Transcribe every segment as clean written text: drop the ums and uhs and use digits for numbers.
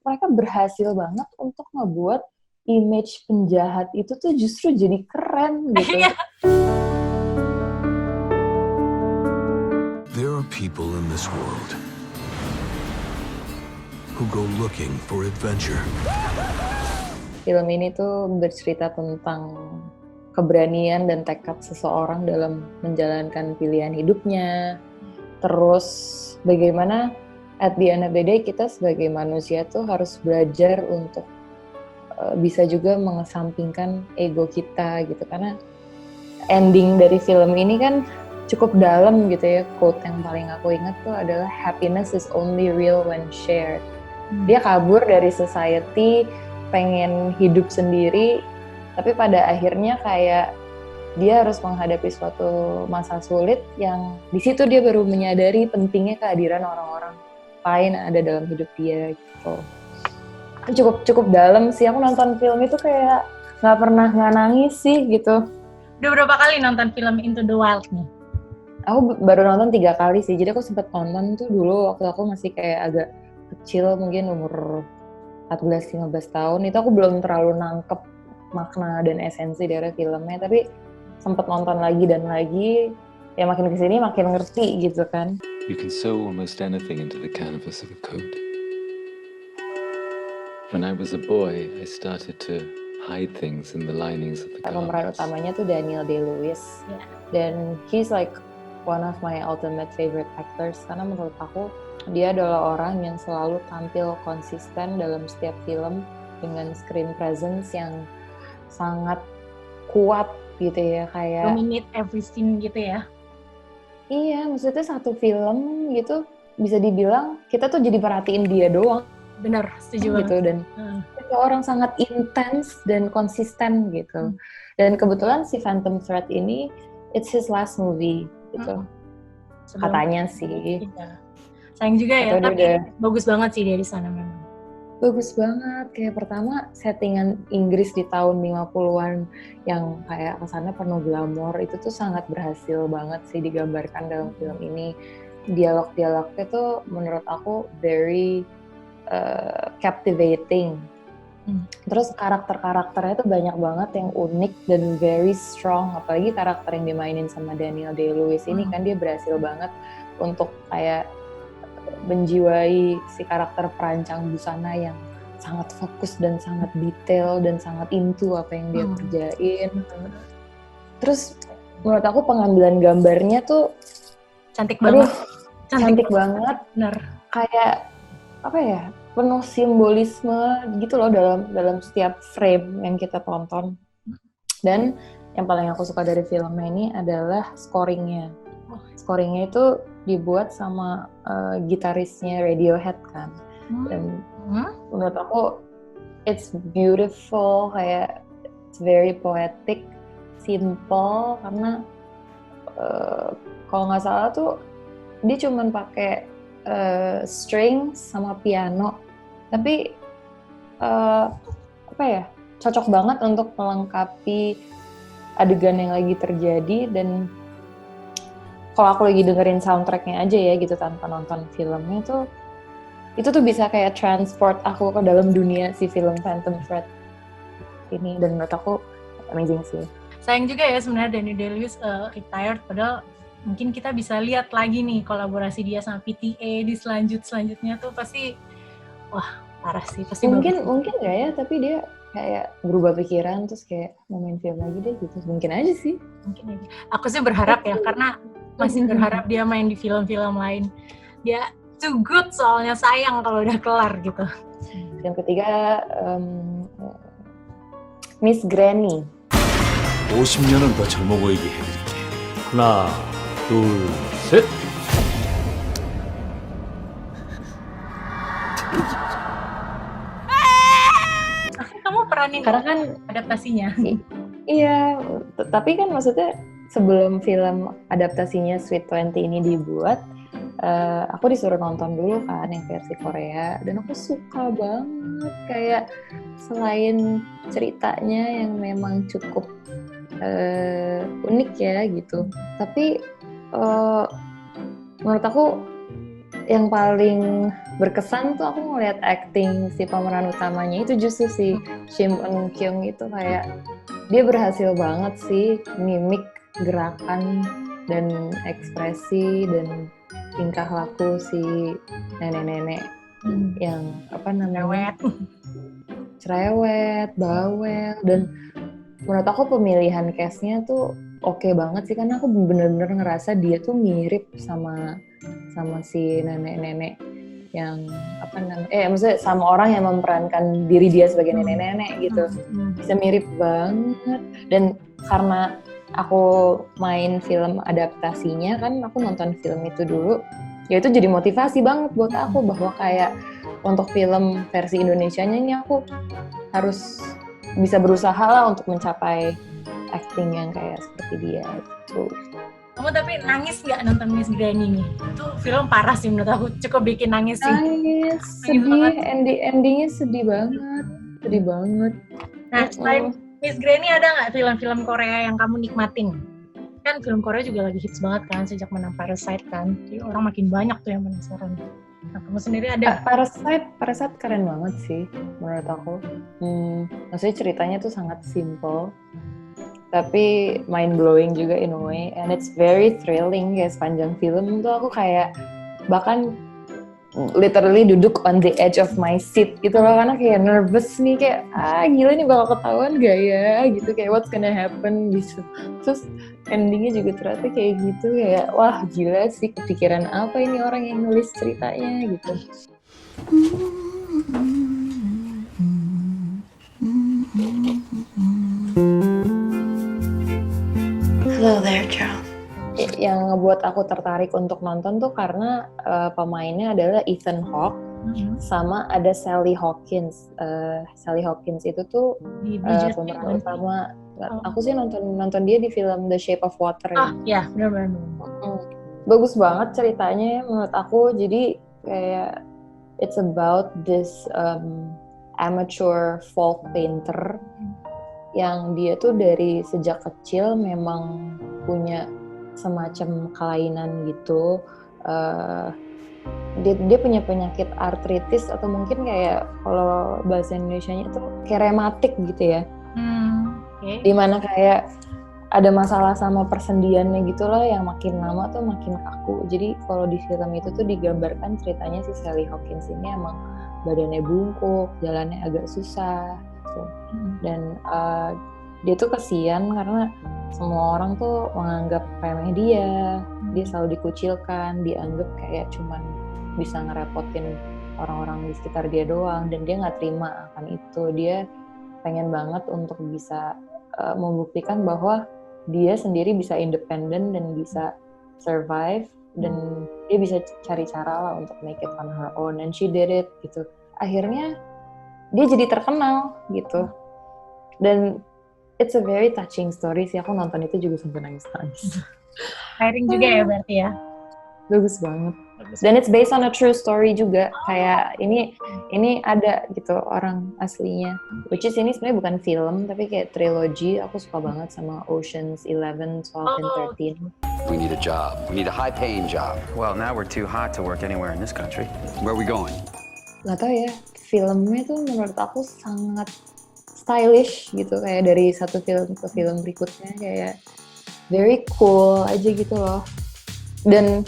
mereka berhasil banget untuk ngebuat image penjahat itu tuh justru jadi keren gitu. There are people in this world who go looking for adventure. Film ini tuh bercerita tentang keberanian dan tekad seseorang dalam menjalankan pilihan hidupnya. Terus bagaimana at the end of the day kita sebagai manusia tuh harus belajar untuk bisa juga mengesampingkan ego kita gitu. Karena ending dari film ini kan cukup dalam gitu ya. Quote yang paling aku ingat tuh adalah happiness is only real when shared. Dia kabur dari society, pengen hidup sendiri, tapi pada akhirnya kayak dia harus menghadapi suatu masa sulit yang di situ dia baru menyadari pentingnya kehadiran orang-orang lain yang ada dalam hidup dia gitu. Cukup dalam sih, aku nonton film itu kayak nggak pernah nggak nangis sih gitu. Udah berapa kali nonton film Into the Wild nih? Aku baru nonton 3 kali sih, jadi aku sempet nonton tuh dulu waktu aku masih kayak agak kecil, mungkin umur 14-15 tahun, itu aku belum terlalu nangkep makna dan esensi dari filmnya, tapi sempet nonton lagi dan lagi, ya makin kesini makin ngerti gitu kan. You can sew almost anything into the canvas of a coat. When I was a boy, I started to hide things in the linings of the Pemeran garments. utamanya tuh Daniel Day-Lewis, dan he's like one of my ultimate favorite actors, karena menurut aku dia adalah orang yang selalu tampil konsisten dalam setiap film dengan screen presence yang sangat kuat gitu ya, kayak Dominate every scene gitu ya. iya, maksudnya satu film gitu bisa dibilang kita tuh jadi perhatiin dia doang. Bener, setuju gitu, banget. dan itu orang sangat intens dan konsisten gitu. Dan kebetulan si Phantom Thread ini it's his last movie gitu. Katanya sih. Iya. Sayang juga ya, Atau tapi bagus banget sih dia di sana memang. Bagus banget, kayak pertama settingan Inggris di tahun 50-an yang kayak kesannya penuh glamor, itu tuh sangat berhasil banget sih digambarkan dalam film ini. Dialog-dialognya tuh menurut aku very captivating. Terus karakter-karakternya tuh banyak banget yang unik dan very strong, apalagi karakter yang dimainin sama Daniel Day-Lewis ini kan dia berhasil banget untuk kayak menjiwai si karakter perancang busana yang sangat fokus dan sangat detail dan sangat into apa yang dia kerjain. Terus menurut aku pengambilan gambarnya tuh cantik banget. Cantik banget. Bener. Kayak apa ya? Penuh simbolisme gitu loh dalam setiap frame yang kita tonton. Dan yang paling aku suka dari filmnya ini adalah scoringnya. Scoringnya itu dibuat sama gitarisnya Radiohead kan. Dan menurut aku it's beautiful, kayak it's very poetic, simple, karena kalau nggak salah tuh dia cuman pakai strings sama piano, tapi apa ya, cocok banget untuk melengkapi adegan yang lagi terjadi. Dan kalau aku lagi dengerin soundtracknya aja ya gitu tanpa nonton filmnya tuh, itu tuh bisa kayak transport aku ke dalam dunia si film Phantom Thread ini, dan menurut aku amazing sih. Sayang juga ya sebenarnya Daniel Day-Lewis retired, padahal mungkin kita bisa lihat lagi nih kolaborasi dia sama PTA di selanjutnya tuh pasti wah parah sih, pasti mungkin nggak ya, tapi dia kayak berubah pikiran terus kayak mau main film lagi deh gitu, mungkin aja sih. Mungkin aja. Aku sih berharap ya, karena masih berharap dia main di film-film lain. Dia too good soalnya, sayang kalau udah kelar gitu. Yang ketiga Miss Granny. 50년은 더 젊어 보이게 해드릴게. 하나, 둘, 셋. Kamu peranin karena kan adaptasinya. Iya, tapi kan maksudnya sebelum film adaptasinya Sweet 20 ini dibuat, aku disuruh nonton dulu kan yang versi Korea, dan aku suka banget, kayak selain ceritanya yang memang cukup unik ya gitu, tapi menurut aku yang paling berkesan tuh aku ngeliat acting si pemeran utamanya itu justru si Shim Eun Kyung itu kayak dia berhasil banget sih mimik gerakan dan ekspresi dan tingkah laku si nenek-nenek yang apa namanya cerewet, bawel, dan menurut aku pemilihan cast-nya tuh oke banget sih karena aku bener-bener ngerasa dia tuh mirip sama si nenek-nenek yang apa namanya maksudnya sama orang yang memerankan diri dia sebagai nenek-nenek gitu. Bisa mirip banget. Dan karena aku main film adaptasinya kan aku nonton film itu dulu, ya itu jadi motivasi banget buat aku bahwa kayak untuk film versi Indonesianya ini aku harus bisa berusaha lah untuk mencapai acting yang kayak seperti dia gitu. Kamu tapi nangis nggak nonton Miss Granny nih? Itu film parah sih menurut aku, cukup bikin nangis sih. Nangis, sedih, endingnya sedih banget. Nah, selain Miss Granny ada nggak film-film Korea yang kamu nikmatin? Kan film Korea juga lagi hits banget kan sejak menang Parasite kan, jadi orang makin banyak tuh yang penasaran. Nah, kamu sendiri ada? Parasite keren banget sih menurut aku. Maksudnya ceritanya tuh sangat simple, tapi mind blowing juga in a way, and it's very thrilling ya sepanjang film tuh aku kayak bahkan literally duduk on the edge of my seat gitu loh karena kayak nervous nih kayak gila nih bakal ketahuan gak ya gitu kayak what's gonna happen gitu. Terus endingnya juga ternyata kayak gitu kayak wah gila sih kepikiran apa ini orang yang nulis ceritanya gitu. Hello there, Charles. Yang ngebuat aku tertarik untuk nonton tuh karena pemainnya adalah Ethan Hawke sama ada Sally Hawkins. Sally Hawkins itu tuh pemeran utama. Aku sih nonton dia di film The Shape of Water. Ya, benar. Bagus banget ceritanya menurut aku. Jadi kayak it's about this amateur folk painter yang dia tuh dari sejak kecil memang punya semacam kelainan gitu. Dia punya penyakit artritis atau mungkin kayak kalau bahasa Indonesianya itu kayak rematik gitu ya. Okay. Dimana kayak ada masalah sama persendiannya gitu lah yang makin lama tuh makin kaku. Jadi kalau di film itu tuh digambarkan ceritanya si Sally Hawkins ini emang badannya bungkuk, jalannya agak susah gitu. Dan dia tuh kasihan karena semua orang tuh menganggap remeh dia selalu dikucilkan, dianggap kayak cuman bisa ngerepotin orang-orang di sekitar dia doang, dan dia nggak terima akan itu. Dia pengen banget untuk bisa membuktikan bahwa dia sendiri bisa independen dan bisa survive, dan dia bisa cari cara lah untuk make it on her own, and she did it gitu. Akhirnya dia jadi terkenal gitu, dan it's a very touching story sih. Aku nonton itu juga sampai nangis-nangis. Tiring juga ya berarti ya? Bagus banget. Dan it's based on a true story juga. Kayak ini ada gitu orang aslinya. Which is ini sebenarnya bukan film, tapi kayak trilogy. Aku suka banget sama Ocean's 11, 12, and 13. We need a job. We need a high-paying job. Well, now we're too hot to work anywhere in this country. Where are we going? Gak tau ya, filmnya tuh menurut aku sangat stylish gitu, kayak dari satu film ke film berikutnya kayak very cool aja gitu loh. Dan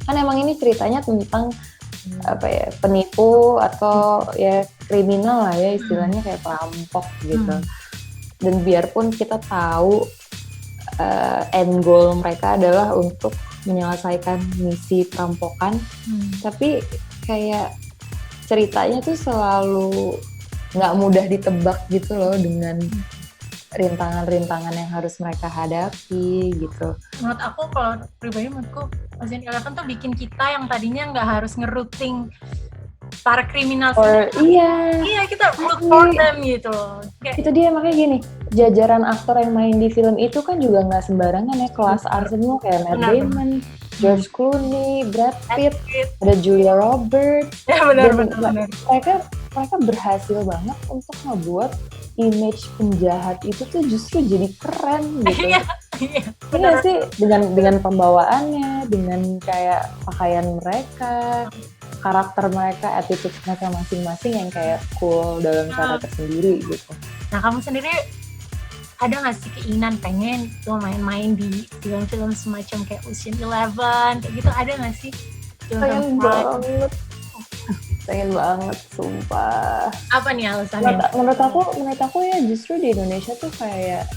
kan emang ini ceritanya tentang apa ya, penipu atau ya kriminal lah ya istilahnya, kayak perampok gitu. Dan biarpun kita tahu end goal mereka adalah untuk menyelesaikan misi perampokan, tapi kayak ceritanya tuh selalu nggak mudah ditebak gitu loh dengan rintangan-rintangan yang harus mereka hadapi gitu. Menurut aku, kalau pribadi menurutku Ocean's 11 tuh bikin kita yang tadinya nggak harus ngerouting para kriminal. Iya, kita root for them gitu loh. Itu dia, makanya gini, jajaran aktor yang main di film itu kan juga nggak sembarangan ya, kelas A semua, kayak Matt Damon, George Clooney, Brad Pitt, ada Julia Roberts. Ya benar. Mereka berhasil banget untuk ngebuat image penjahat itu tuh justru jadi keren gitu. Iya, Iya sih, dengan pembawaannya, dengan kayak pakaian mereka, karakter mereka, attitude mereka masing-masing yang kayak cool dalam cara tersendiri gitu. Nah, kamu sendiri ada nggak sih keinginan pengen tuh main-main di film-film semacam kayak Ocean Eleven kayak gitu, ada nggak sih? Pengen banget. Pengen banget, sumpah. Apa nih alasannya? Menurut aku ya justru di Indonesia tuh kayak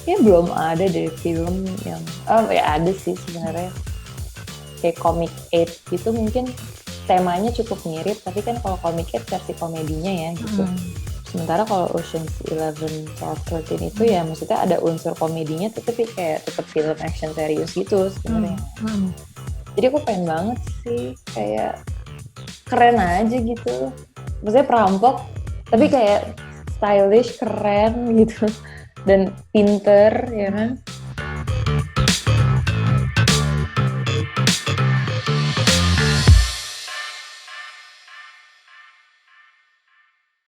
ya belum ada deh film yang ya ada sih sebenarnya kayak Comic 8 gitu, mungkin temanya cukup mirip tapi kan kalau Comic 8 versi komedinya ya gitu. Sementara kalau Ocean's 11, 12, 13 itu ya maksudnya ada unsur komedinya tapi kayak tetap film action serius gitu sebenarnya. Jadi aku pengen banget sih, kayak keren aja gitu. Maksudnya perampok tapi kayak stylish, keren gitu dan pinter ya kan.